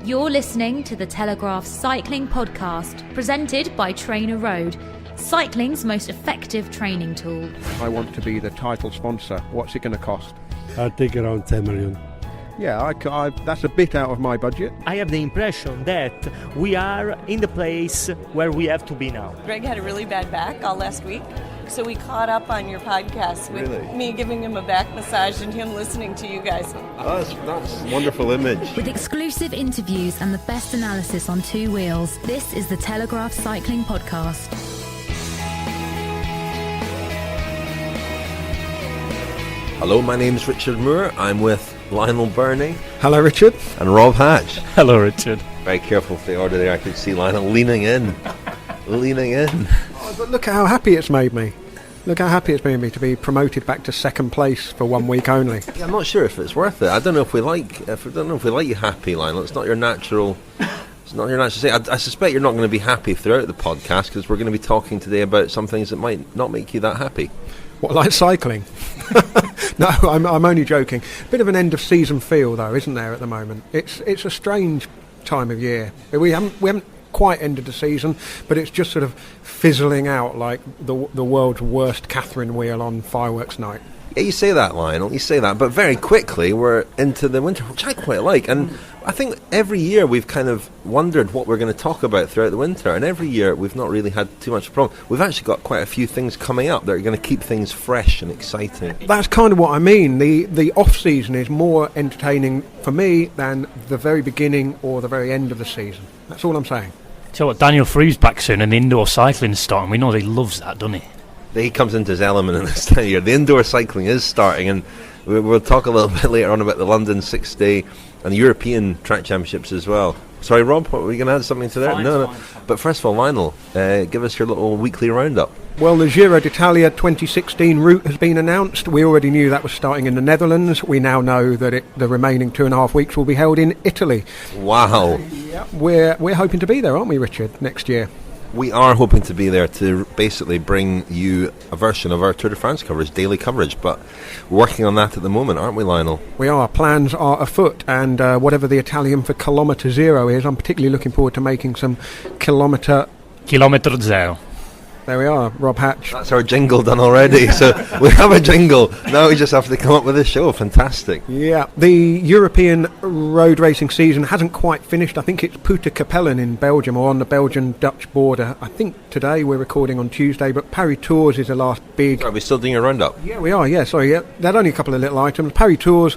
You're listening to the Telegraph Cycling Podcast, presented by Trainer Road, cycling's most effective training tool. I want to be the title sponsor. What's it going to cost? I think around 10 million. Yeah, that's a bit out of my budget. I have the impression that we are in the place where we have to be now. Greg had a really bad back all last week, so we caught up on your podcast with me giving him a back massage and him listening to you guys. That's a wonderful image. With exclusive interviews and the best analysis on two wheels, this is the Telegraph Cycling Podcast. Hello, my name is Richard Moore. I'm with Lionel Birnie. Hello, Richard. And Rob Hatch. Hello, Richard. Very careful with the order there. I could see Lionel leaning in. Oh, but look at how happy it's made me. Look how happy it's made me to be promoted back to second place for 1 week only. Yeah, I'm not sure if it's worth it. I don't know if we like you happy, Lionel. It's not your natural. It's not your natural state. I suspect you're not going to be happy throughout the podcast because we're going to be talking today about some things that might not make you that happy. What, like cycling? No, I'm only joking. Bit of an end of season feel though, isn't there, at the moment? It's a strange time of year. We haven't quite ended the season, but it's just sort of fizzling out like the world's worst Catherine wheel on fireworks night. Yeah, you say that, Lionel, you say that, but very quickly we're into the winter, which I quite like, and I think every year we've kind of wondered what we're going to talk about throughout the winter, and every year we've not really had too much of a problem. We've actually got quite a few things coming up that are going to keep things fresh and exciting. That's kind of what I mean. The off-season is more entertaining for me than the very beginning or the very end of the season. That's all I'm saying. So what, Daniel Free's back soon and the indoor cycling starting. We know he loves that, doesn't he? He comes into his element in this time of year. The indoor cycling is starting, and we'll talk a little bit later on about the London 6-day and the European track championships as well. Sorry, Rob, what, were we going to add something to that? No. But first of all, Lionel, give us your little weekly roundup. Well, the Giro d'Italia 2016 route has been announced. We already knew that was starting in the Netherlands. We now know that the remaining 2.5 weeks will be held in Italy. Wow. Yeah, we're hoping to be there, aren't we, Richard, next year? We are hoping to be there to basically bring you a version of our Tour de France coverage, daily coverage, but we're working on that at the moment, aren't we, Lionel? We are. Plans are afoot, and whatever the Italian for kilometre zero is, I'm particularly looking forward to making some kilometre zero. There we are, Rob Hatch. That's our jingle done already. So we have a jingle. Now we just have to come up with a show. Fantastic. Yeah, the European road racing season hasn't quite finished. I think it's Putten in Belgium, or on the Belgian-Dutch border. I think today we're recording on Tuesday, but Paris Tours is the last big... Are we still doing a roundup? Yeah, we are, yeah. Sorry, yeah. There are only a couple of little items. Paris Tours,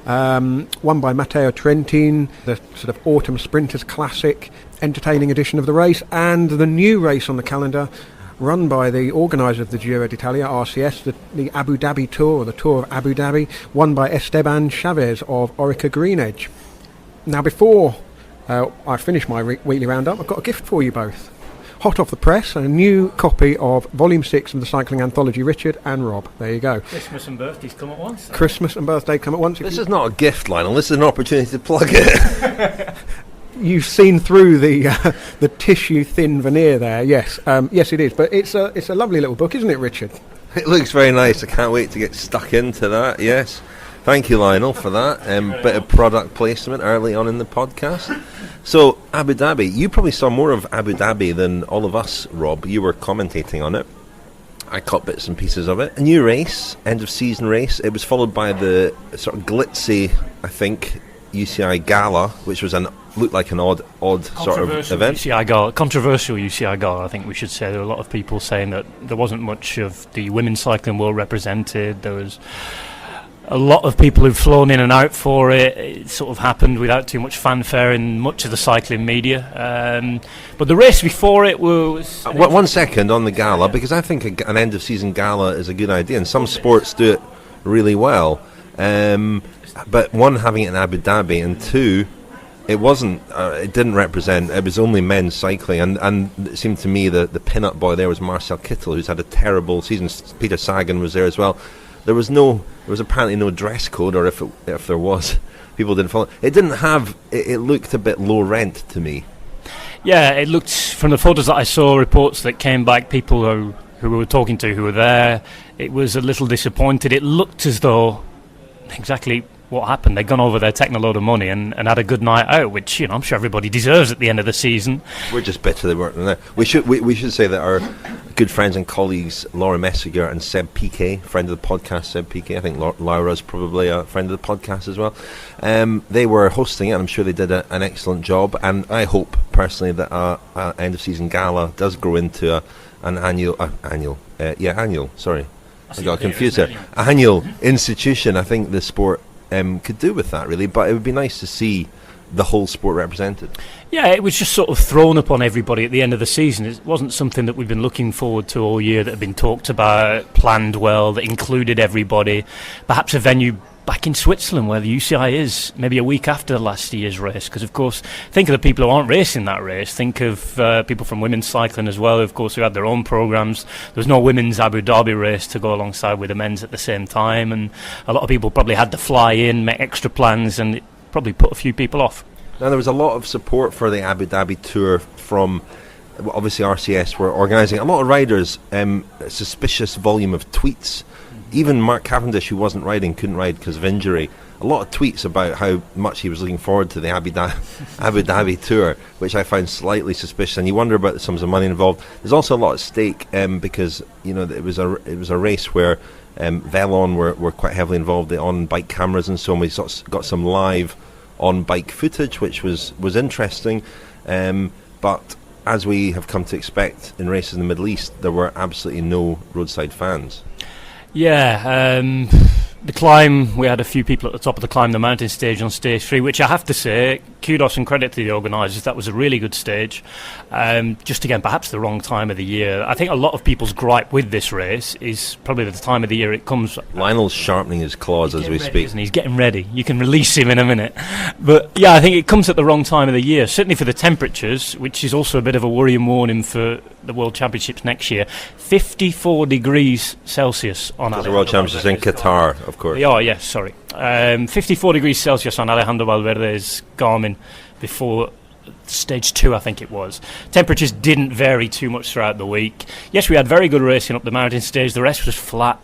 won by Matteo Trentin, the sort of Autumn Sprinters Classic, entertaining edition of the race, and the new race on the calendar, run by the organiser of the Giro d'Italia, RCS, the Abu Dhabi Tour, or the Tour of Abu Dhabi, won by Esteban Chavez of Orica Green Edge. Now, before I finish my weekly roundup, I've got a gift for you both. Hot off the press, a new copy of Volume 6 of the Cycling Anthology, Richard and Rob. There you go. Christmas and birthdays come at once. Christmas and birthday come at once. This is not a gift, Lionel. This is an opportunity to plug it. You've seen through the tissue thin veneer there. Yes, yes, it is. But it's a lovely little book, isn't it, Richard? It looks very nice. I can't wait to get stuck into that. Yes, thank you, Lionel, for that bit of product placement early on in the podcast. So Abu Dhabi, you probably saw more of Abu Dhabi than all of us, Rob. You were commentating on it. I caught bits and pieces of it. A new race, end of season race. It was followed by the sort of glitzy, I think, UCI Gala, which was looked like an odd sort of event. Controversial UCI Gala, I think we should say. There were a lot of people saying that there wasn't much of the women's cycling world represented. There was a lot of people who've flown in and out for it. It sort of happened without too much fanfare in much of the cycling media. But the race before it was... 1 second on the gala, because I think an end of season gala is a good idea, and some sports do it really well. But one, having it in Abu Dhabi, and two, it wasn't. It didn't represent. It was only men's cycling, and it seemed to me the pin-up boy there was Marcel Kittel, who's had a terrible season. Peter Sagan was there as well. There was apparently no dress code, or if there was, people didn't follow. It didn't have. It looked a bit low rent to me. Yeah, it looked, from the photos that I saw, reports that came back, people who we were talking to who were there, it was a little disappointed. It looked as though exactly what happened. They'd gone over there, taken a load of money, and had a good night out, which I'm sure everybody deserves at the end of the season. We're just bitter they weren't there. We should say that our good friends and colleagues Laura Messiger and Seb Piquet, friend of the podcast, Seb Piquet, I think Laura's probably a friend of the podcast as well, they were hosting it, and I'm sure they did an excellent job, and I hope personally that our end of season gala does grow into an annual sorry, I got confused there. Annual institution. I think the sport could do with that, really, but it would be nice to see the whole sport represented. Yeah, it was just sort of thrown upon everybody at the end of the season. It wasn't something that we've been looking forward to all year, that had been talked about, planned well, that included everybody. Perhaps a venue back in Switzerland where the UCI is, maybe a week after last year's race, because of course think of the people who aren't racing that race. Think of people from women's cycling as well, of course, who had their own programs. There was no women's Abu Dhabi race to go alongside with the men's at the same time, and a lot of people probably had to fly in, make extra plans, and it probably put a few people off. Now, there was a lot of support for the Abu Dhabi Tour from, obviously, RCS were organising. A lot of riders, a suspicious volume of tweets. Even Mark Cavendish, who wasn't riding, couldn't ride because of injury. A lot of tweets about how much he was looking forward to the Abu Dhabi Tour, which I found slightly suspicious. And you wonder about the sums of money involved. There's also a lot at stake because it was a race where Velon were quite heavily involved on bike cameras and so on. We got some live on bike footage, which was interesting. But as we have come to expect in races in the Middle East, there were absolutely no roadside fans. Yeah, the climb, we had a few people at the top of the climb, the mountain stage on stage 3, which I have to say, kudos and credit to the organisers. That was a really good stage. Just again, perhaps the wrong time of the year. I think a lot of people's gripe with this race is probably the time of the year it comes. Lionel's sharpening his claws as we speak. Isn't he? He's getting ready. You can release him in a minute. But yeah, I think it comes at the wrong time of the year, certainly for the temperatures, which is also a bit of a worrying warning for the World Championships next year. 54 degrees Celsius on the World Championships in Qatar, of course. Oh, yes, sorry. 54 degrees Celsius on Alejandro Valverde's Garmin before stage 2, I think it was. Temperatures didn't vary too much throughout the week. Yes, we had very good racing up the mountain stage. The rest was flat.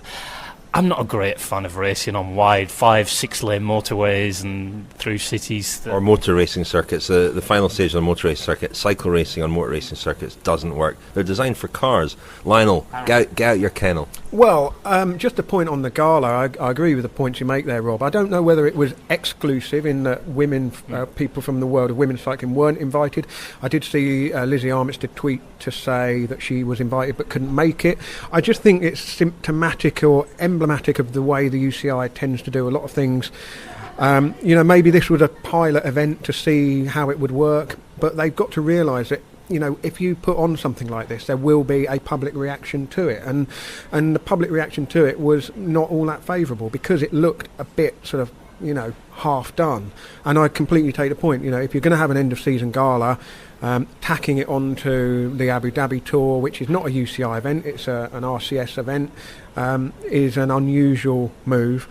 I'm not a great fan of racing on wide 5-6 lane motorways and through cities. Or motor racing circuits. The final stage on the motor racing circuit, cycle racing on motor racing circuits doesn't work. They're designed for cars. Lionel, get out your kennel. Well, just a point on the gala. I agree with the points you make there, Rob. I don't know whether it was exclusive in that people from the world of women's cycling weren't invited. I did see Lizzie Armitstead tweet to say that she was invited but couldn't make it. I just think it's symptomatic or emblematic of the way the UCI tends to do a lot of things. Maybe this was a pilot event to see how it would work, but they've got to realise that if you put on something like this, there will be a public reaction to it, and the public reaction to it was not all that favourable because it looked a bit sort of half done. And I completely take the point. If you're going to have an end of season gala, tacking it onto the Abu Dhabi Tour, which is not a UCI event, it's an RCS event, is an unusual move.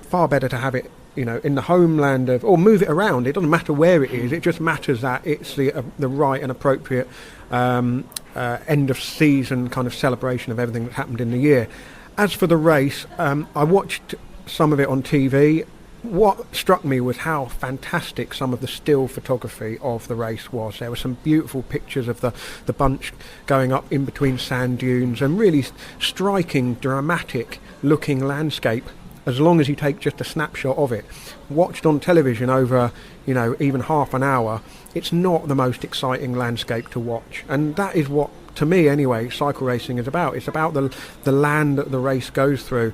Far better to have it in the homeland or move it around. It doesn't matter where it is. It just matters that it's the right and appropriate end of season kind of celebration of everything that's happened in the year. As for the race, I watched some of it on TV. What struck me was how fantastic some of the still photography of the race was. There were some beautiful pictures of the bunch going up in between sand dunes and really striking, dramatic looking landscape. As long as you take just a snapshot of it, watched on television over, even half an hour, it's not the most exciting landscape to watch. And that is what, to me anyway, cycle racing is about. It's about the land that the race goes through.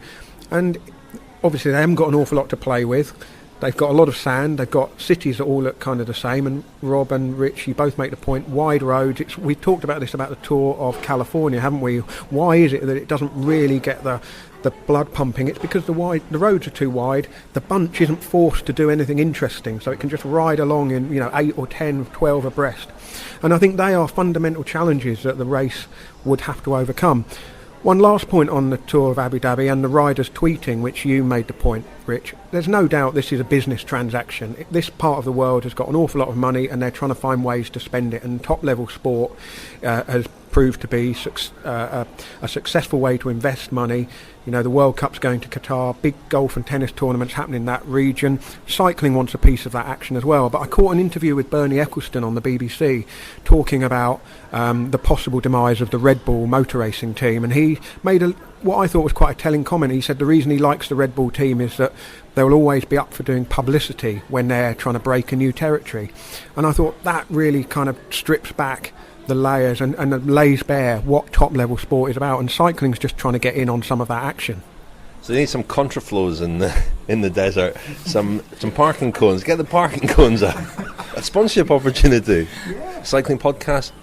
And obviously they haven't got an awful lot to play with. They've got a lot of sand. They've got cities that all look kind of the same. And Rob and Rich, you both make the point, wide roads. We talked about this about the Tour of California, haven't we? Why is it that it doesn't really get the blood pumping? It's because the roads are too wide. The bunch isn't forced to do anything interesting, so it can just ride along in 8 or 10, 12 abreast. And I think they are fundamental challenges that the race would have to overcome. One last point on the Tour of Abu Dhabi and the riders tweeting, which you made the point, Rich. There's no doubt this is a business transaction. This part of the world has got an awful lot of money and they're trying to find ways to spend it, and top level sport has proved to be a successful way to invest money. You know, the World Cup's going to Qatar, big golf and tennis tournaments happening in that region. Cycling wants a piece of that action as well. But I caught an interview with Bernie Ecclestone on the BBC talking about the possible demise of the Red Bull motor racing team, and he made what I thought was quite a telling comment. He said the reason he likes the Red Bull team is that they will always be up for doing publicity when they're trying to break a new territory. And I thought that really kind of strips back the layers and lays bare what top level sport is about, and cycling's just trying to get in on some of that action. So you need some contraflows in the desert, some parking cones. Get the parking cones out. A sponsorship opportunity. Cycling podcast,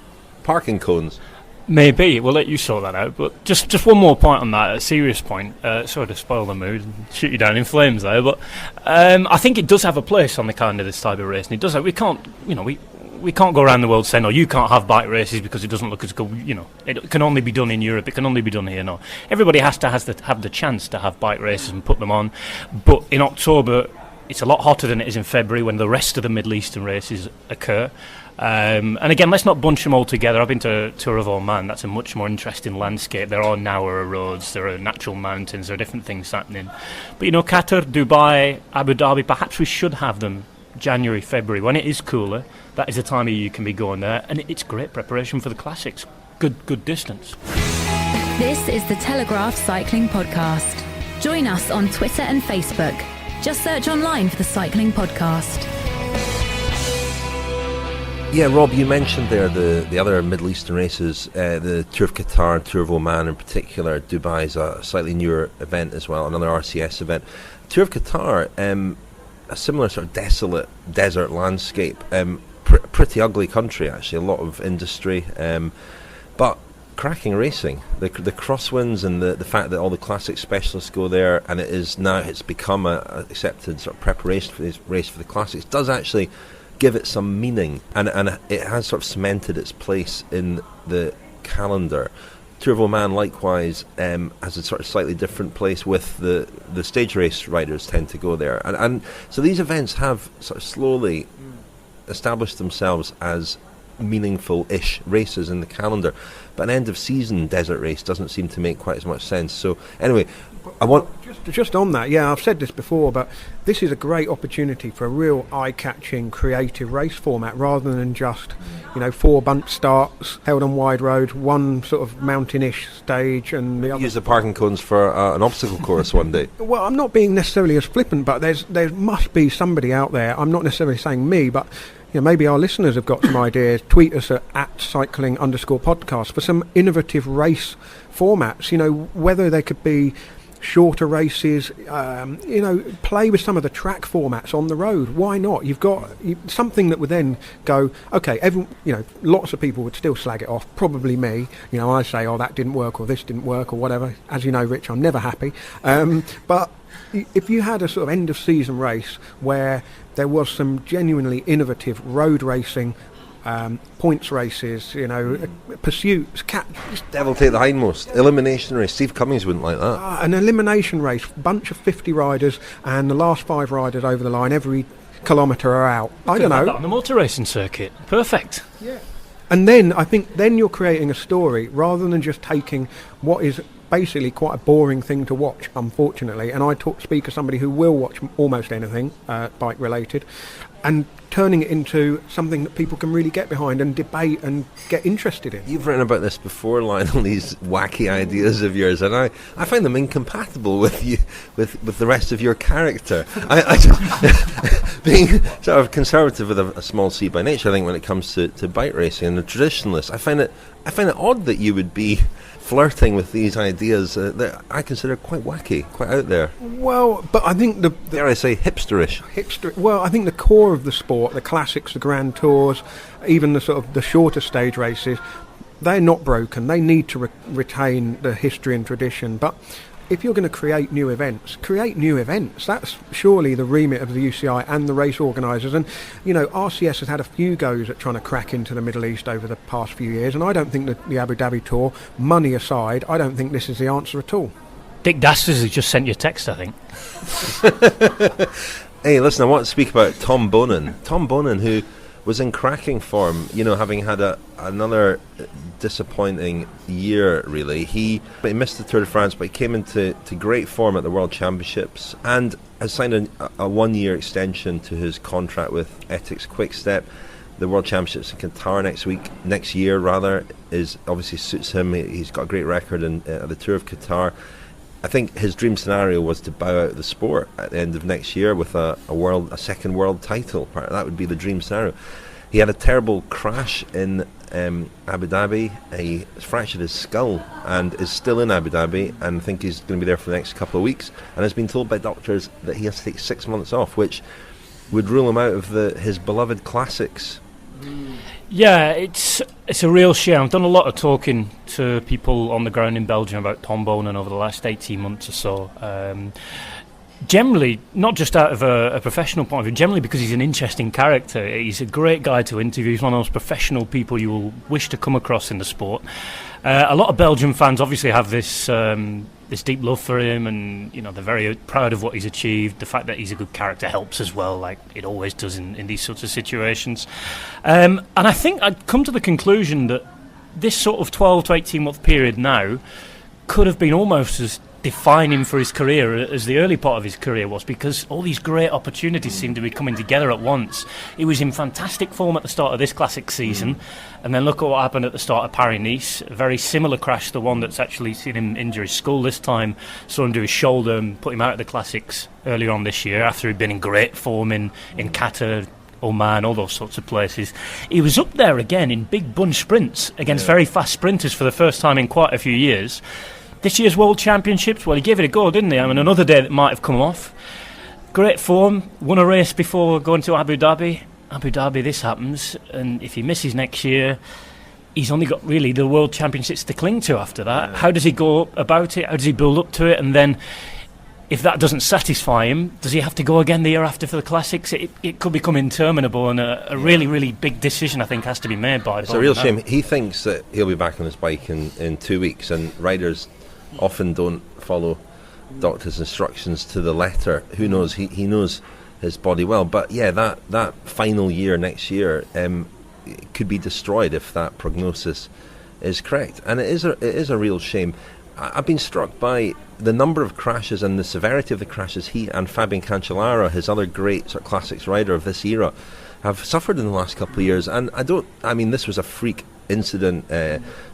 parking cones. Maybe we'll let you sort that out. But just one more point on that, a serious point. Sorry to spoil the mood and shoot you down in flames there, but I think it does have a place on the kind of this type of race, and it does. We can't, we can't go around the world saying, "Oh, you can't have bike races because it doesn't look as good." It can only be done in Europe. It can only be done here. No, everybody has to have the chance to have bike races and put them on. But in October, it's a lot hotter than it is in February when the rest of the Middle Eastern races occur. And again, let's not bunch them all together. I've been to Tour of Oman. That's a much more interesting landscape. There are narrower roads, there are natural mountains, there are different things happening. But Qatar, Dubai, Abu Dhabi, perhaps we should have them January, February, when it is cooler. That is the time of year you can be going there, and it's great preparation for the classics. Good distance. This is the Telegraph Cycling Podcast. Join us on Twitter and Facebook. Just search online for the Cycling Podcast. Yeah, Rob, you mentioned there the other Middle Eastern races, the Tour of Qatar, Tour of Oman in particular. Dubai is a slightly newer event as well, another RCS event. Tour of Qatar, a similar sort of desolate desert landscape, pretty ugly country actually, a lot of industry, but cracking racing. The crosswinds and the fact that all the classic specialists go there, and it's become a accepted sort of preparation for this race for the classics, does actually give it some meaning, and it has sort of cemented its place in the calendar. Tour of Oman likewise has a sort of slightly different place, with the stage race riders tend to go there, and so these events have sort of slowly established themselves as meaningful-ish races in the calendar, but an end of season desert race doesn't seem to make quite as much sense. So anyway, I want just on that, I've said this before, but this is a great opportunity for a real eye-catching creative race format, rather than just 4 bunch starts held on wide road, one sort of mountainish stage, and the other. Use the parking cones for an obstacle course one day. Well, I'm not being necessarily as flippant, but there must be somebody out there. I'm not necessarily saying me, but maybe our listeners have got some ideas. Tweet us at cycling_podcast for some innovative race formats. Whether they could be shorter races, play with some of the track formats on the road. Why not? You've got something that would then go, okay, lots of people would still slag it off, probably me. I say, oh, that didn't work, or this didn't work, or whatever. As you know, Rich, I'm never happy. But if you had a sort of end of season race where there was some genuinely innovative road racing, points races, pursuits, devil take the hindmost, elimination race. Steve Cummings wouldn't like that. An elimination race, bunch of 50 riders, and the last 5 riders over the line every kilometre are out. I don't know. That on the motor racing circuit, perfect. Yeah. And then I think you're creating a story rather than just taking what is basically quite a boring thing to watch, unfortunately. And I speak as somebody who will watch almost anything bike related, and turning it into something that people can really get behind and debate and get interested in. You've written about this before, Lionel, these wacky ideas of yours, and I find them incompatible with you, with the rest of your character. I just, being sort of conservative with a small c by nature, I think when it comes to bike racing and the traditionalist, I find it odd that you would be flirting with these ideas that I consider quite wacky, quite out there. Well, but I think dare I say hipsterish. Well, I think the core of the sport, the classics, the grand tours, even the sort of the shorter stage races, they're not broken. They need to retain the history and tradition. But if you're going to create new events. That's surely the remit of the UCI and the race organisers. And, RCS has had a few goes at trying to crack into the Middle East over the past few years, and I don't think that the Abu Dhabi Tour, money aside, I don't think this is the answer at all. Dick Dasters has just sent you a text, I think. Hey, listen, I want to speak about Tom Bonin. Tom Bonin, who was in cracking form, having had another disappointing year, really. He missed the Tour de France, but he came into great form at the World Championships and has signed a 1-year extension to his contract with Ethics Quick-Step. The World Championships in Qatar next year, is obviously suits him. He's got a great record in the Tour of Qatar. I think his dream scenario was to bow out of the sport at the end of next year with a second world title. That would be the dream scenario. He had a terrible crash in Abu Dhabi. He fractured his skull and is still in Abu Dhabi, and I think he's going to be there for the next couple of weeks, and has been told by doctors that he has to take 6 months off, which would rule him out of his beloved classics. Yeah, it's a real shame. I've done a lot of talking to people on the ground in Belgium about Tom Bonen over the last 18 months or so. Generally, not just out of a professional point of view, generally because he's an interesting character. He's a great guy to interview. He's one of those professional people you will wish to come across in the sport. A lot of Belgian fans obviously have this deep love for him, and they're very proud of what he's achieved. The fact that he's a good character helps as well, like it always does in these sorts of situations. And I think I'd come to the conclusion that this sort of 12 to 18 month period now could have been almost as defining for his career as the early part of his career was, because all these great opportunities seem to be coming together at once. He was in fantastic form at the start of this classic season, and then look at what happened at the start of Paris-Nice. A very similar crash to the one that's actually seen him injure his skull this time. Saw him do his shoulder and put him out of the classics earlier on this year after he'd been in great form in Qatar, Oman, all those sorts of places. He was up there again in big bunch sprints against very fast sprinters for the first time in quite a few years. This year's World Championships, well, he gave it a go, didn't he? I mean, another day that might have come off. Great form, won a race before going to Abu Dhabi. Abu Dhabi, this happens, and if he misses next year, he's only got really the World Championships to cling to after that. Yeah. How does he go about it? How does he build up to it? And then, if that doesn't satisfy him, does he have to go again the year after for the Classics? It could become interminable, and a really, really big decision, I think, has to be made by. It's a real shame. He thinks that he'll be back on his bike in 2 weeks, and riders often don't follow doctors' instructions to the letter. Who knows? He knows his body well, but yeah, that final year next year could be destroyed if that prognosis is correct, and it is a real shame. I've been struck by the number of crashes and the severity of the crashes he and Fabian Cancellara, his other great sort of classics rider of this era, have suffered in the last couple of years. And this was a freak incident.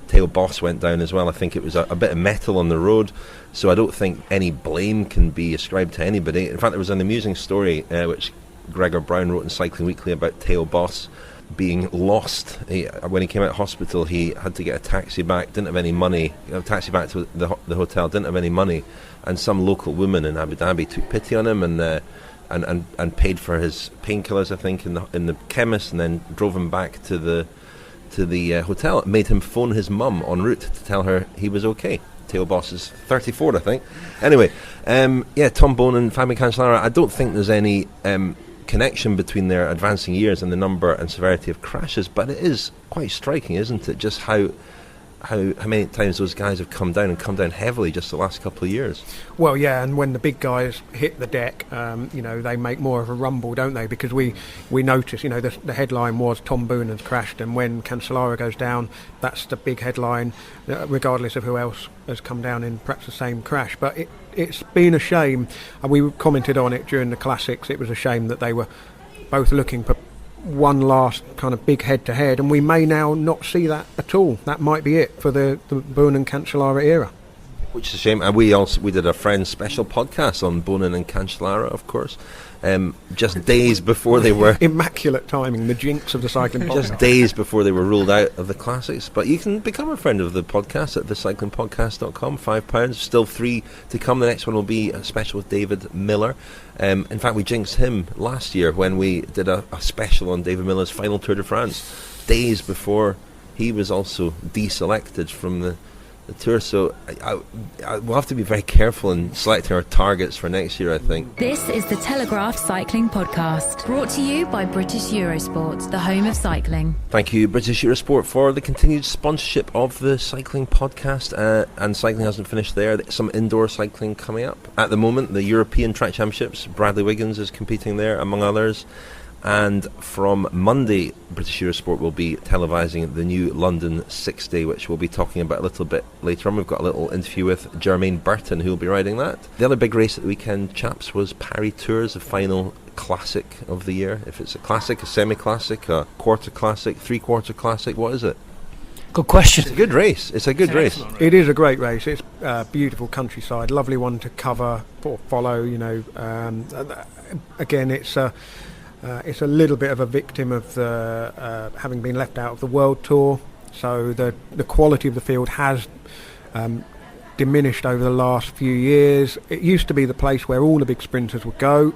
Theo Boss went down as well. I think it was a bit of metal on the road, so I don't think any blame can be ascribed to anybody. In fact, there was an amusing story which Gregor Brown wrote in Cycling Weekly about Theo Boss being lost. When he came out of hospital, he had to get a taxi back, didn't have any money, a taxi back to the hotel, didn't have any money, and some local woman in Abu Dhabi took pity on him and paid for his painkillers, I think, in the chemist, and then drove him back to the hotel. It made him phone his mum en route to tell her he was okay. Theo Boss is 34, I think. Anyway, Tom Bonen, Fabian Cancellara, I don't think there's any connection between their advancing years and the number and severity of crashes, but it is quite striking, isn't it, just how many times those guys have come down heavily just the last couple of years. Well, yeah, and when the big guys hit the deck, they make more of a rumble, don't they? Because we notice, the headline was Tom Boonen's crashed, and when Cancellara goes down, that's the big headline, regardless of who else has come down in perhaps the same crash. But it's been a shame, and we commented on it during the Classics. It was a shame that they were both looking for one last kind of big head-to-head, and we may now not see that at all. That might be it for the Bonen Cancellara era. Which is a shame. And we did a Friends special podcast on Bonen and Cancellara, of course, just days before they were... Immaculate timing, the jinx of the cycling podcast. Just days before they were ruled out of the Classics. But you can become a friend of the podcast at thecyclingpodcast.com, £5, still 3 to come. The next one will be a special with David Miller. In fact, we jinxed him last year when we did a special on David Miller's final Tour de France, days before he was also deselected from the Tour. So we'll have to be very careful in selecting our targets for next year, I think. This is the Telegraph Cycling Podcast, brought to you by British Eurosport, the home of cycling. Thank you, British Eurosport, for the continued sponsorship of the Cycling Podcast. And cycling hasn't finished there. There's some indoor cycling coming up. At the moment, the European Track Championships, Bradley Wiggins is competing there, among others. And from Monday, British Eurosport will be televising the new London 60, which we'll be talking about a little bit later on. We've got a little interview with Germain Burton, who will be riding that. The other big race at the weekend, chaps, was Paris Tours, the final classic of the year. If it's a classic, a semi-classic, a quarter classic, three-quarter classic, what is it? Good question. It's a good race. It's a good race. It is a great race. It's beautiful countryside, lovely one to cover or follow. Again, it's a little bit of a victim of the having been left out of the World Tour. So the quality of the field has diminished over the last few years. It used to be the place where all the big sprinters would go.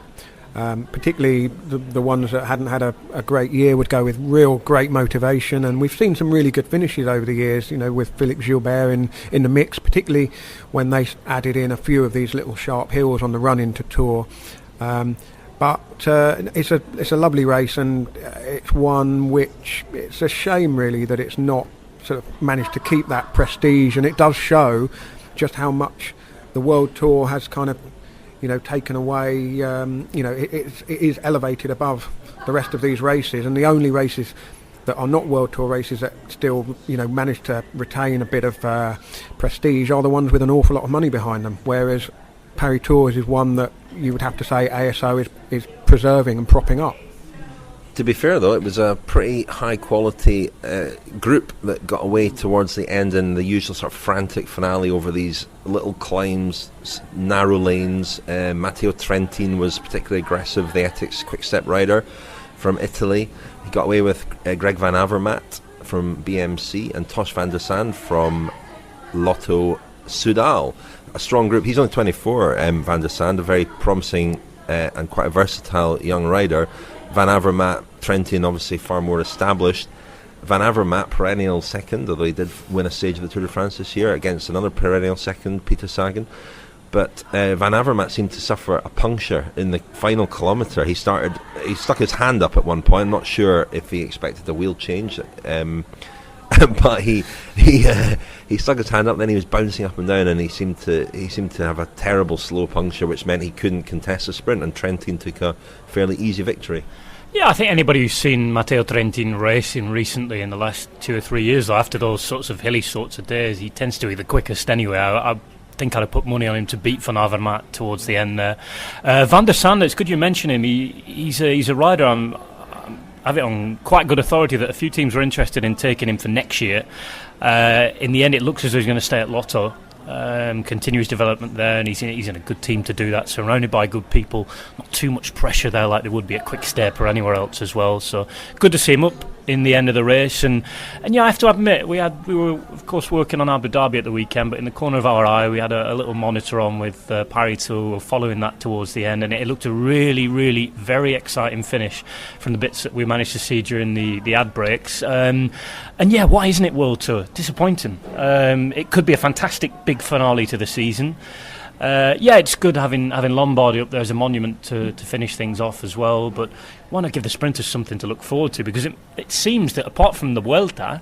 Particularly the ones that hadn't had a great year would go with real great motivation, and we've seen some really good finishes over the years, with Philippe Gilbert in the mix, particularly when they added in a few of these little sharp hills on the run into Tour. But it's a lovely race, and it's one which it's a shame really that it's not sort of managed to keep that prestige, and it does show just how much the World Tour has kind of taken away. It is elevated above the rest of these races, and the only races that are not World Tour races that still manage to retain a bit of prestige are the ones with an awful lot of money behind them, whereas Paris Tours is one that you would have to say ASO is preserving and propping up. To be fair, though, it was a pretty high-quality group that got away towards the end in the usual sort of frantic finale over these little climbs, narrow lanes. Matteo Trentin was particularly aggressive, the Ethics quick-step rider from Italy. He got away with Greg Van Avermaet from BMC and Tosh van der Sande from Lotto Soudal. A strong group. He's only 24, Van der Sande, a very promising and quite a versatile young rider. Van Avermaet, Trentin obviously far more established. Van Avermaet, perennial second, although he did win a stage of the Tour de France this year against another perennial second, Peter Sagan. But Van Avermaet seemed to suffer a puncture in the final kilometre. He stuck his hand up at one point. I'm not sure if he expected a wheel change, but he stuck his hand up. Then he was bouncing up and down, and he seemed to have a terrible slow puncture, which meant he couldn't contest the sprint. And Trentin took a fairly easy victory. Yeah, I think anybody who's seen Matteo Trentin racing recently in the last 2 or 3 years, after those sorts of hilly sorts of days, he tends to be the quickest anyway. I think I'd have put money on him to beat Van Avermaet towards the end there. Van der Sande, it's good you mention him. He's a rider. I have it on quite good authority that a few teams were interested in taking him for next year. In the end, it looks as though he's going to stay at Lotto. Continue his development there, and he's in a good team to do that, surrounded by good people, not too much pressure there like there would be at Quick Step or anywhere else as well. So good to see him up in the end of the race, and yeah, I have to admit we were of course working on Abu Dhabi at the weekend, but in the corner of our eye we had a little monitor on with Paris Tour following that towards the end, and it looked a really, really very exciting finish from the bits that we managed to see during the ad breaks. And yeah, why isn't it World Tour? Disappointing. It could be a fantastic big finale to the season. Yeah, it's good having Lombardy up there as a monument to finish things off as well, but why not give the sprinters something to look forward to, because it seems that apart from the Vuelta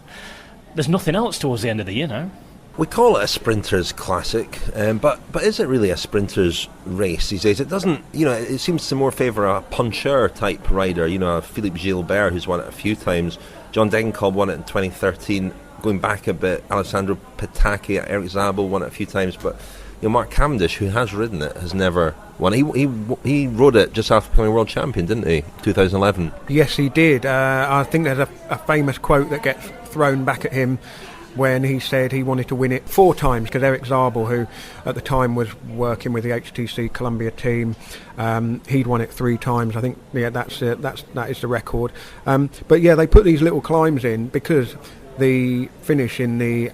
there's nothing else towards the end of the year now. We call it a sprinters classic, but is it really a sprinters race these days? It doesn't, it seems to more favour a puncher type rider, Philippe Gilbert, who's won it a few times. John Degenkolb won it in 2013. Going back a bit, Alessandro Petacchi, Eric Zabel won it a few times, but Mark Cavendish, who has ridden it, has never won. He rode it just after becoming world champion, didn't he? 2011. Yes, he did. I think there's a famous quote that gets thrown back at him when he said he wanted to win it 4 times, because Eric Zabel, who at the time was working with the HTC Columbia team, he'd won it 3 times. I think that is the record. But yeah, they put these little climbs in because the finish in the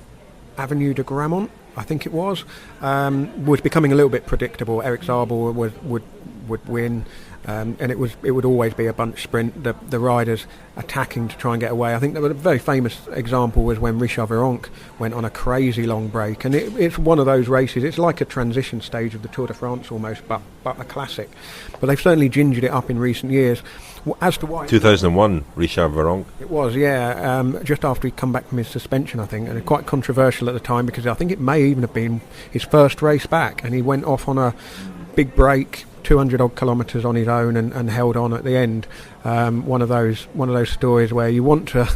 Avenue de Grammont, I think it was becoming a little bit predictable. Eric Zabel would win, and it would always be a bunch sprint. The riders attacking to try and get away. I think that was a very famous example was when Richard Virenque went on a crazy long break, and it's one of those races. It's like a transition stage of the Tour de France almost, but a classic. But they've certainly gingered it up in recent years. As to why 2001, Richard Virenque. It was, yeah, just after he'd come back from his suspension, I think, and quite controversial at the time because I think it may even have been his first race back, and he went off on a big break, 200 odd kilometres on his own and held on at the end. One of those stories where you want to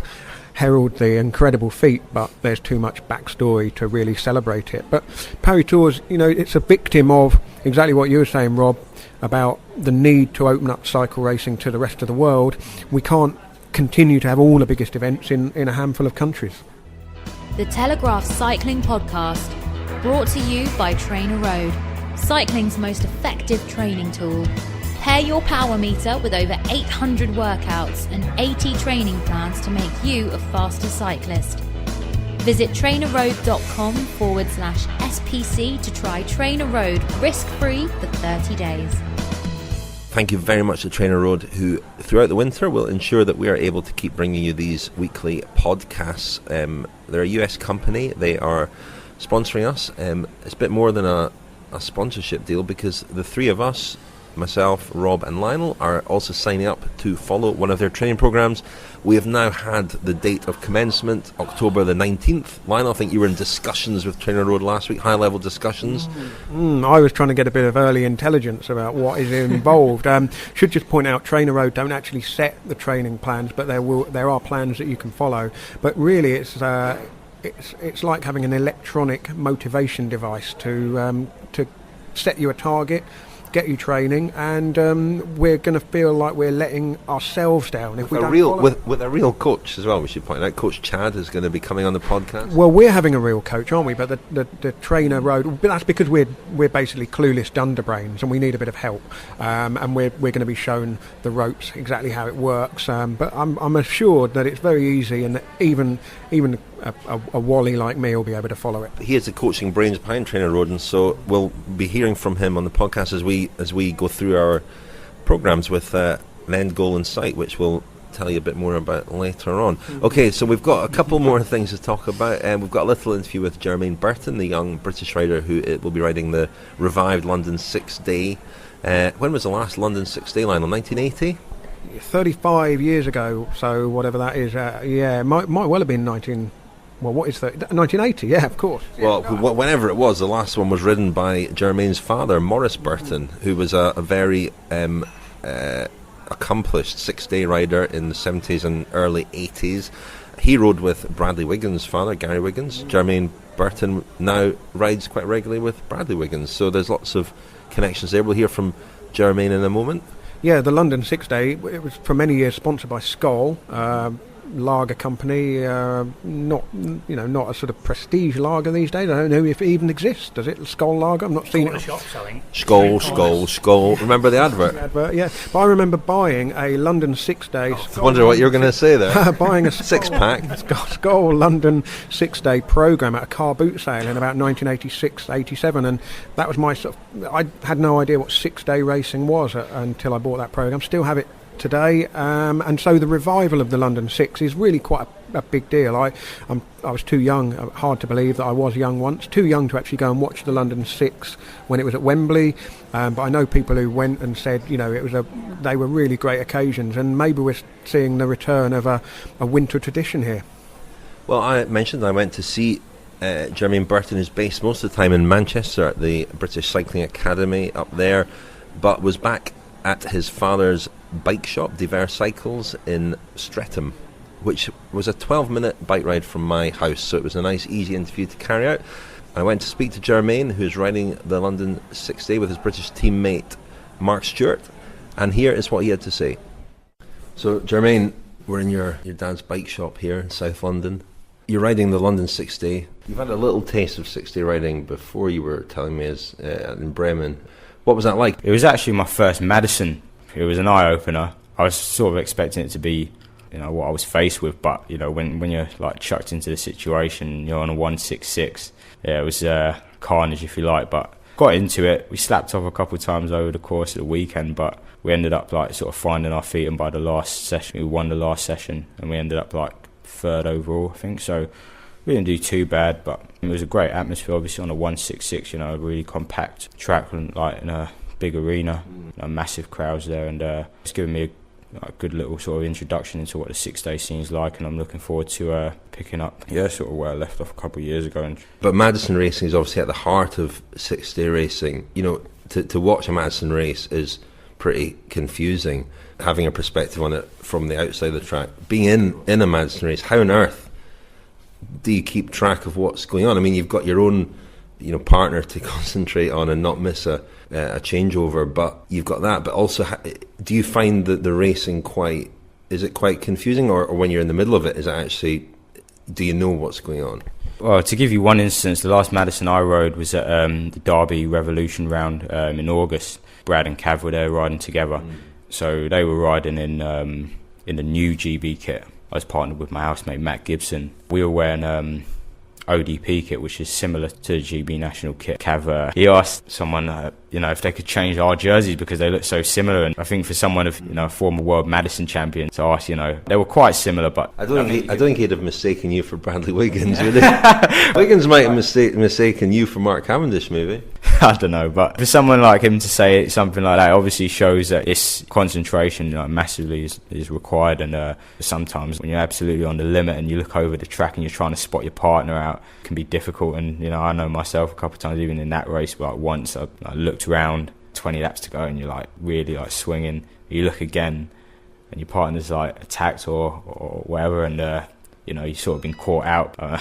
herald the incredible feat, but there's too much backstory to really celebrate it. But Paris Tours, it's a victim of exactly what you were saying, Rob, about the need to open up cycle racing to the rest of the world. We can't continue to have all the biggest events in a handful of countries. The Telegraph Cycling Podcast, brought to you by Trainer Road, cycling's most effective training tool. Pair your power meter with over 800 workouts and 80 training plans to make you a faster cyclist. Visit trainerroad.com/SPC to try Trainer Road risk-free for 30 days. Thank you very much to Trainer Road, who throughout the winter will ensure that we are able to keep bringing you these weekly podcasts. They're a US company. They are sponsoring us. It's a bit more than a sponsorship deal, because the three of us, myself, Rob and Lionel, are also signing up to follow one of their training programs. We have now had the date of commencement, October the 19th. Lionel, I think you were in discussions with Trainer Road last week, high-level discussions. I was trying to get a bit of early intelligence about what is involved. Should just point out, Trainer Road don't actually set the training plans, but there are plans that you can follow. But really, it's like having an electronic motivation device to set you a target, get you training, and we're going to feel like we're letting ourselves down if we don't follow. With a real coach as well, we should point out. Coach Chad is going to be coming on the podcast. Well, we're having a real coach, aren't we? But the Trainer Road, but that's because we're basically clueless dunderbrains and we need a bit of help, and we're going to be shown the ropes, exactly how it works. But I'm assured that it's very easy, and that even a Wally like me will be able to follow it. He is the coaching brains behind Trainer Road, and so we'll be hearing from him on the podcast as we go through our programs with an end goal in sight, which we'll tell you a bit more about later on. Okay, so we've got a couple more things to talk about, and we've got a little interview with Germain Burton, the young British rider who will be riding the revived London 6-day. When was the last London 6-day, Lionel? 1980? 35 years ago, so whatever that is. Might well have been 1980, yeah, of course. Well, whenever it was, the last one was ridden by Germain's father, Maurice Burton, who was a very accomplished 6-day rider in the 70s and early 80s. He rode with Bradley Wiggins' father, Gary Wiggins. Germain Burton now rides quite regularly with Bradley Wiggins, so there's lots of connections there. We'll hear from Germain in a moment. Yeah, the London 6-day, it was for many years sponsored by Skoll, lager company, not a sort of prestige lager these days. I don't know if it even exists. Does it? Skoll lager? I've not seen it. Skoll. Remember the advert? Yeah. But I remember buying a London 6-day. I wonder what you were going to say there. Buying a six-pack Skoll London 6-day program at a car boot sale in about 1986-87, and that was my sort of. I had no idea what 6-day racing was until I bought that program. Still have it today, and so the revival of the London 6 is really quite a big deal. I was too young, hard to believe that I was young once, too young to actually go and watch the London 6 when it was at Wembley, but I know people who went and said, they were really great occasions, and maybe we're seeing the return of a winter tradition here. Well, I mentioned I went to see Germain Burton, who's based most of the time in Manchester at the British Cycling Academy up there, but was back at his father's bike shop, Divers Cycles, in Streatham, which was a 12-minute bike ride from my house, so it was a nice, easy interview to carry out. I went to speak to Germain, who's riding the London 6-day with his British teammate Mark Stewart, and here is what he had to say. So, Germain, we're in your dad's bike shop here in South London. You're riding the London 6-day. You've had a little taste of 6-day riding before, you were telling me, in Bremen. What was that like? It was actually my first Madison. It was an eye-opener. I was sort of expecting it to be, what I was faced with, but, when you're, chucked into the situation, you're on a 166, it was carnage, if you like, but got into it. We slapped off a couple of times over the course of the weekend, but we ended up, sort of finding our feet, and by the last session, we won the last session, and we ended up, third overall, I think, so we didn't do too bad, but it was a great atmosphere, obviously, on a 166, a really compact track, in a big arena, massive crowds there, and it's given me a good little sort of introduction into what the 6-day scene's like, and I'm looking forward to picking up, sort of where I left off a couple of years ago. But Madison racing is obviously at the heart of 6-day racing. to watch a Madison race is pretty confusing. Having a perspective on it from the outside of the track, being in a Madison race, how on earth do you keep track of what's going on? I mean, you've got your own, partner to concentrate on and not miss a changeover, but you've got that. But also, do you find that the racing quite confusing, or when you're in the middle of it, is it actually, do you know what's going on? Well, to give you one instance, the last Madison I rode was at the Derby Revolution round in August. Brad and Cav were there riding together. So they were riding in the new GB kit. I was partnered with my housemate Matt Gibson. We were wearing ODP kit, which is similar to the GB national kit. Cav, he asked someone, if they could change our jerseys because they look so similar. And I think for someone of, a former world Madison champion, to ask, they were quite similar. But I don't think he'd have mistaken you for Bradley Wiggins, would he? Wiggins might have mistaken you for Mark Cavendish, maybe. I don't know, but for someone like him to say something like that obviously shows that this concentration massively is required. And sometimes when you're absolutely on the limit and you look over the track and you're trying to spot your partner out, it can be difficult. And I know myself a couple of times, even in that race, like once I looked around, 20 laps to go, and you're like really like swinging. You look again, and your partner's like attacked or whatever, and you sort of been caught out. I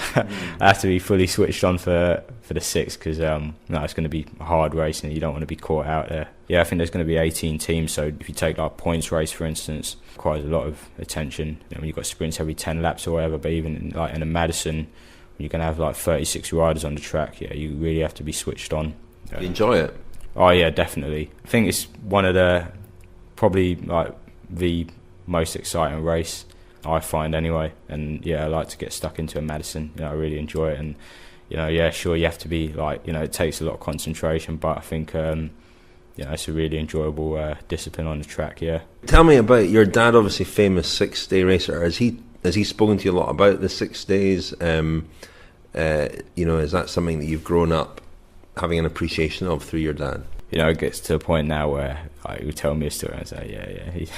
have to be fully switched on for the 6 because it's going to be a hard race and you don't want to be caught out there. Yeah, I think there's going to be 18 teams, so if you take like points race for instance, it requires a lot of attention. You've got sprints every 10 laps or whatever, but even in a Madison, you're going to have like 36 riders on the track. Yeah, you really have to be switched on. You enjoy it? Oh yeah, definitely. I think it's one of probably like the most exciting race I find anyway, and I like to get stuck into a Madison. I really enjoy it, and sure, you have to be like, it takes a lot of concentration, but I think it's a really enjoyable discipline on the track. Yeah. Tell me about your dad, obviously famous 6-day racer. Has he spoken to you a lot about the 6 days? Is that something that you've grown up having an appreciation of through your dad? It gets to a point now where he would tell me a story and I say,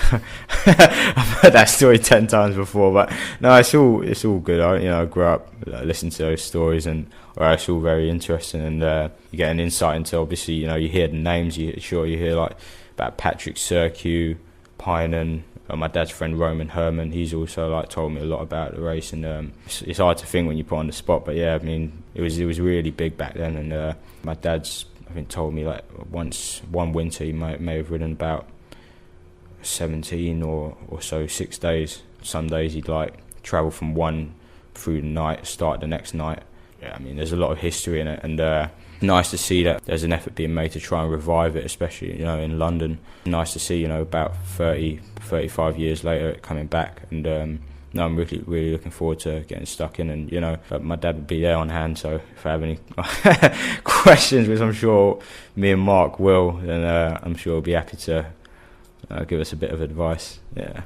I've heard that story 10 times before, but no, it's all good. I grew up listening to those stories, and it's all very interesting, and you get an insight into, obviously, you hear the names, you hear like about Patrick Serkiu, Pinan, my dad's friend Roman Herman. He's also like told me a lot about the race, and it's hard to think when you put on the spot, but yeah, I mean, it was really big back then, and my dad's, I think, told me like one winter he may have ridden about 17 or so 6 days. Some days he'd like travel from one through the night, start the next night. Yeah, I mean, there's a lot of history in it, and nice to see that there's an effort being made to try and revive it, especially in London. Nice to see about 35 years later it coming back, and no, I'm really, really looking forward to getting stuck in, and my dad would be there on hand, so if I have any questions, which I'm sure me and Mark will, then I'm sure he'll be happy to give us a bit of advice. Yeah.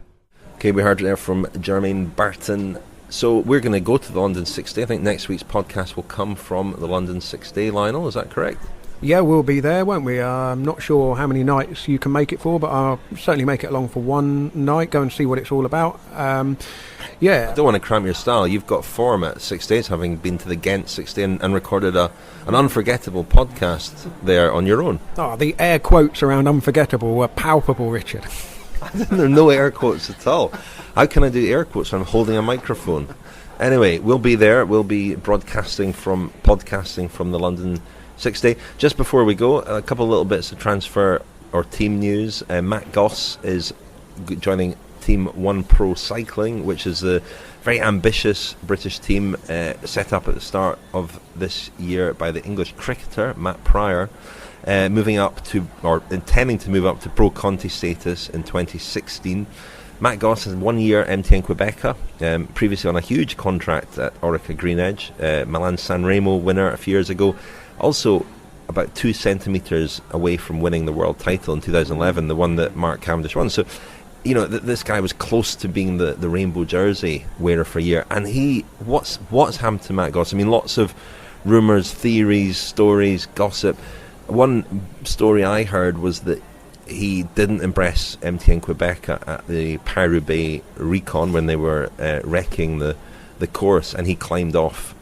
Okay, we heard there from Germain Burton. So we're going to go to the London 6-day. I think next week's podcast will come from the London 6-day, Lionel, is that correct? Yeah, we'll be there, won't we? I'm not sure how many nights you can make it for, but I'll certainly make it along for one night, go and see what it's all about. I don't want to cram your style. You've got form at 6 days, having been to the Ghent 6-day and recorded an unforgettable podcast there on your own. Oh, the air quotes around unforgettable were palpable, Richard. There are no air quotes at all. How can I do air quotes when I'm holding a microphone? Anyway, we'll be there. We'll be podcasting from the London 6-day. Just before we go, a couple of little bits of transfer or team news. Matt Goss is joining Team One Pro Cycling, which is the very ambitious British team set up at the start of this year by the English cricketer Matt Pryor, intending to move up to Pro Conti status in 2016. Matt Goss has 1 year MTN Quebeca, previously on a huge contract at Orica Green Edge, Milan San Remo winner a few years ago. Also, about 2 centimetres away from winning the world title in 2011, the one that Mark Cavendish won. So, this guy was close to being the rainbow jersey wearer for a year. And what's happened to Matt Goss? I mean, lots of rumours, theories, stories, gossip. One story I heard was that he didn't impress MTN Quebec at the Paris-Roubaix recon when they were wrecking the course, and he climbed off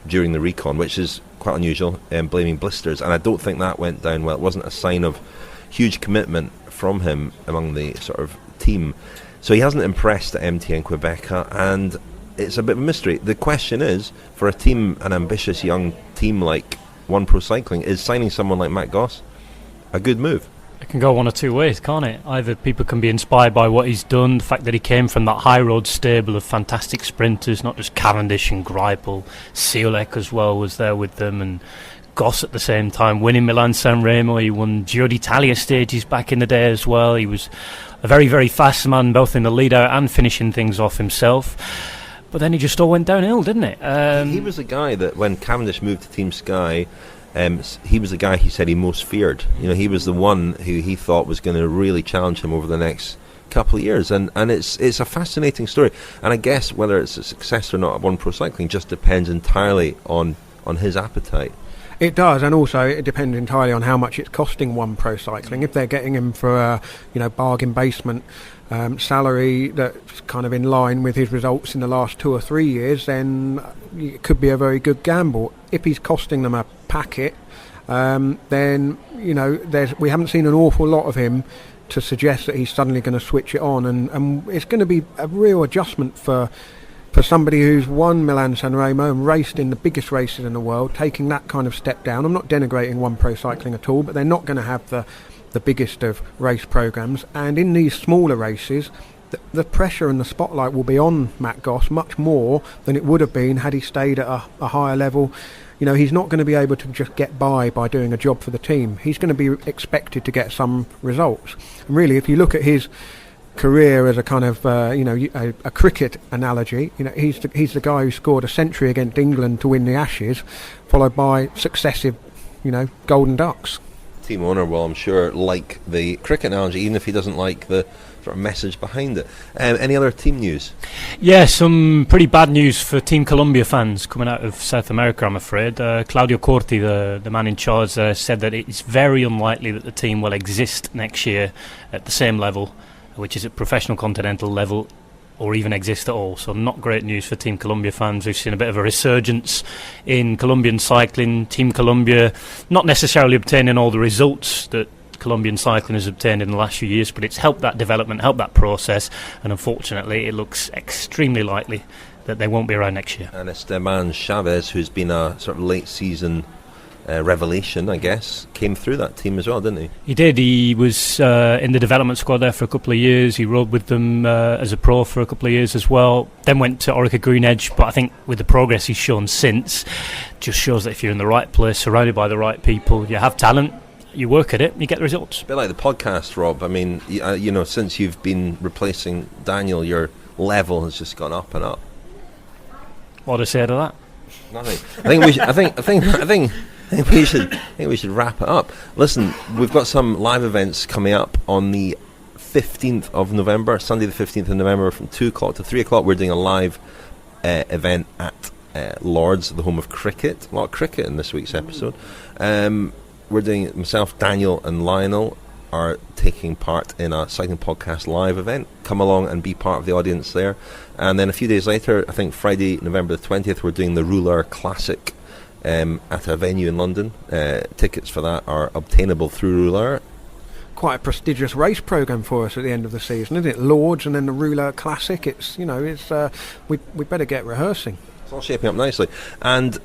during the recon, which is quite unusual, blaming blisters, and I don't think that went down well. It wasn't a sign of huge commitment from him among the sort of team. So he hasn't impressed at MTN Quebec, and it's a bit of a mystery. The question is, for a team, an ambitious young team like One Pro Cycling, is signing someone like Matt Goss a good move? It can go one or two ways, can't it? Either people can be inspired by what he's done, the fact that he came from that high road stable of fantastic sprinters, not just Cavendish and Greipel, Ciolek as well was there with them, and Goss at the same time, winning Milan-San Remo. He won Giro d'Italia stages back in the day as well. He was a very, very fast man, both in the lead out and finishing things off himself. But then he just all went downhill, didn't it? He was the guy that when Cavendish moved to Team Sky, he was the guy he said he most feared. You know, he was the one who he thought was going to really challenge him over the next couple of years, and it's a fascinating story. And I guess whether it's a success or not at One Pro Cycling just depends entirely on his appetite. It does, and also it depends entirely on how much it's costing One Pro Cycling. If they're getting him for a bargain basement salary that's kind of in line with his results in the last 2 or 3 years, then it could be a very good gamble. If he's costing them a packet, then we haven't seen an awful lot of him to suggest that he's suddenly going to switch it on, and it's going to be a real adjustment for somebody who's won Milan-San Remo and raced in the biggest races in the world, taking that kind of step down. I'm not denigrating One Pro Cycling at all, but they're not going to have the biggest of race programmes. And in these smaller races, the pressure and the spotlight will be on Matt Goss much more than it would have been had he stayed at a higher level. You know, he's not going to be able to just get by doing a job for the team. He's going to be expected to get some results. And really, if you look at his career as a kind of a cricket analogy, he's the guy who scored a century against England to win the Ashes, followed by successive golden ducks. Team owner will, I'm sure, like the cricket analogy, even if he doesn't like the sort of message behind it. Any other team news? Yeah, some pretty bad news for Team Colombia fans coming out of South America, I'm afraid. Claudio Corti, the man in charge, said that it's very unlikely that the team will exist next year at the same level, which is at professional continental level, or even exist at all. So not great news for Team Colombia fans. We've seen a bit of a resurgence in Colombian cycling. Team Colombia not necessarily obtaining all the results that Colombian cycling has obtained in the last few years, but it's helped that development, helped that process, and unfortunately it looks extremely likely that they won't be around next year. And Esteban Chavez, who's been a sort of late season revelation, I guess, came through that team as well, didn't he? He did. He was in the development squad there for a couple of years. He rode with them as a pro for a couple of years as well. Then went to Orica Green Edge, but I think with the progress he's shown since, just shows that if you're in the right place, surrounded by the right people, you have talent, you work at it, you get the results. A bit like the podcast, Rob. I mean, since you've been replacing Daniel, your level has just gone up and up. What do I say to that? Nothing. I think we should wrap it up. Listen, we've got some live events coming up on the 15th of November, Sunday the 15th of November, from 2 o'clock to 3 o'clock. We're doing a live event at Lords, the home of cricket. A lot of cricket in this week's episode. We're doing, myself, Daniel and Lionel are taking part in a Cycling Podcast live event. Come along and be part of the audience there. And then a few days later, I think Friday, November the 20th, we're doing the Ruler Classic at a venue in London. Tickets for that are obtainable through Ruler. Quite a prestigious race programme for us at the end of the season, isn't it? Lords and then the Ruler Classic. We better get rehearsing. It's all shaping up nicely. And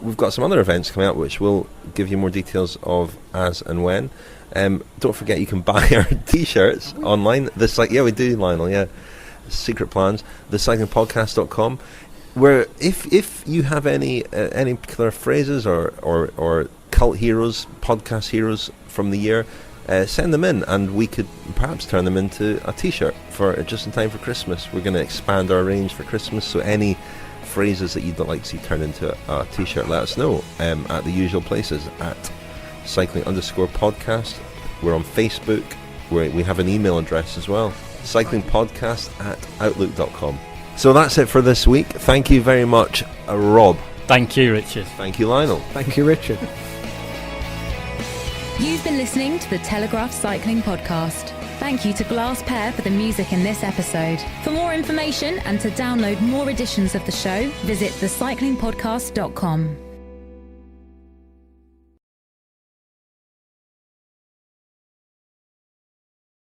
we've got some other events coming up which we'll give you more details of as and when. Don't forget you can buy our t-shirts online. We do, Lionel, yeah. Secret plans. thecyclingpodcast.com, where if you have any particular phrases or cult heroes, podcast heroes from the year, send them in and we could perhaps turn them into a t-shirt for just in time for Christmas. We're going to expand our range for Christmas, so any phrases that you'd like to see turned into a t-shirt, let us know at the usual places at cycling_podcast. We're on Facebook, where we have an email address as well, cyclingpodcast@outlook.com. So that's it for this week. Thank you very much, Rob. Thank you, Richard. Thank you, Lionel. Thank you, Richard. You've been listening to the Telegraph Cycling Podcast. Thank you to Glass Pair for the music in this episode. For more information and to download more editions of the show, visit thecyclingpodcast.com.